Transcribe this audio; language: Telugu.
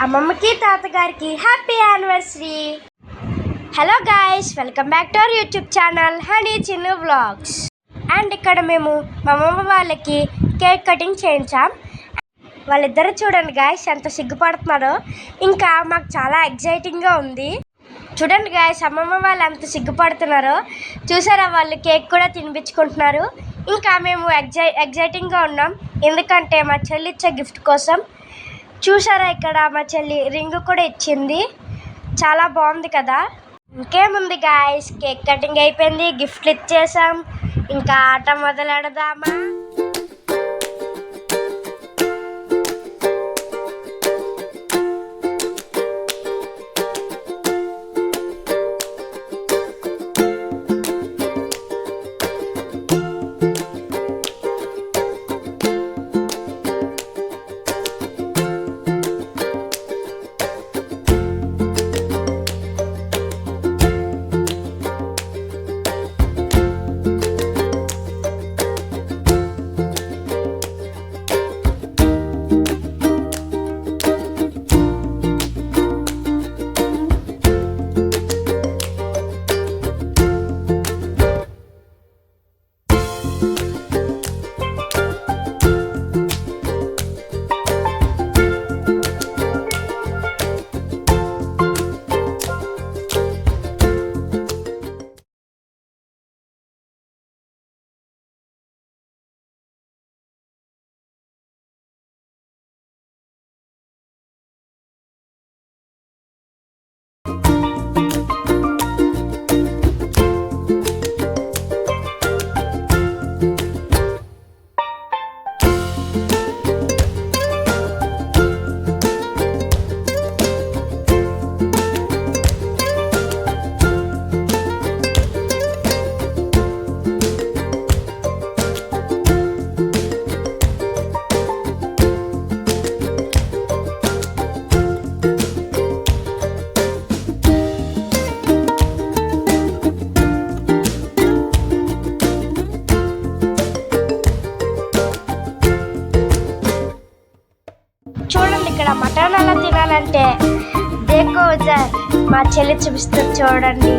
అమ్మమ్మకి తాతగారికి happy anniversary. Hello guys, welcome back to our YouTube channel honey Chinnu vlogs. And ఇక్కడ మేము మా అమ్మమ్మ వాళ్ళకి కేక్ కటింగ్ చేయించాం. వాళ్ళిద్దరు చూడండి గాయ్స్ ఎంత సిగ్గుపడుతున్నారో. ఇంకా మాకు చాలా ఎగ్జైటింగ్గా ఉంది. చూడండి గాయ్స్, అమ్మమ్మ వాళ్ళు ఎంత సిగ్గుపడుతున్నారో చూసారా. వాళ్ళు కేక్ కూడా తినిపించుకుంటున్నారు. ఇంకా మేము ఎగ్జైటింగ్గా ఉన్నాం, ఎందుకంటే మా చెల్లి ఇచ్చే గిఫ్ట్ కోసం. చూసారా, ఇక్కడ మా చెల్లి రింగ్ కూడా ఇచ్చింది, చాలా బాగుంది కదా. ఇంకేముంది గాయ్స్, కేక్ కటింగ్ అయిపోయింది, గిఫ్ట్లు ఇచ్చేసాం. ఇంకా ఆట మొదలెడదామా? చూడండి, ఇక్కడ మటన్ అలా తినాలంటే దేకో మా చెల్లి చూపిస్తుంది చూడండి.